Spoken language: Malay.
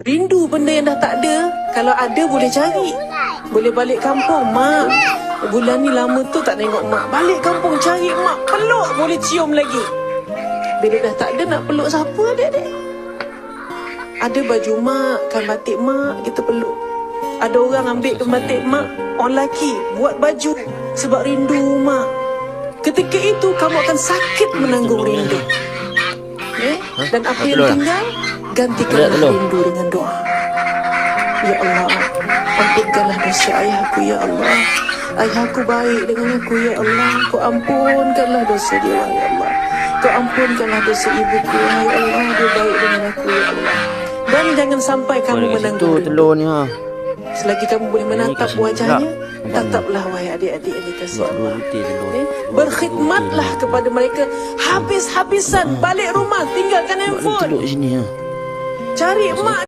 Rindu benda yang dah tak ada. Kalau ada boleh cari. Boleh balik kampung. Mak, bulan ni lama tu tak tengok mak. Balik kampung cari mak. Peluk boleh cium lagi. Bila dah tak ada nak peluk siapa adik-adik? Ada baju mak, kan batik mak, kita peluk. Ada orang ambil kan batik mak, orang lelaki buat baju sebab rindu mak. Ketika itu kamu akan sakit menanggung rindu. Dan apa yang tinggal, gantikanlah rindu dengan doa. Ya Allah, ampunkanlah dosa ayahku ya Allah. Ayahku baik dengan aku ya Allah. Kau ampunkanlah dosa dia ya Allah. Kau ampunkanlah dosa ibuku ya Allah. Dia baik dengan aku ya Allah. Dan jangan sampai kamu menanggung rindu. Selagi kamu boleh menatap wajahnya, tataplah wahai adik-adik yang dikasihi Allah. Berkhidmatlah kepada mereka habis-habisan. Balik rumah, tinggalkan handphone. Cari mak.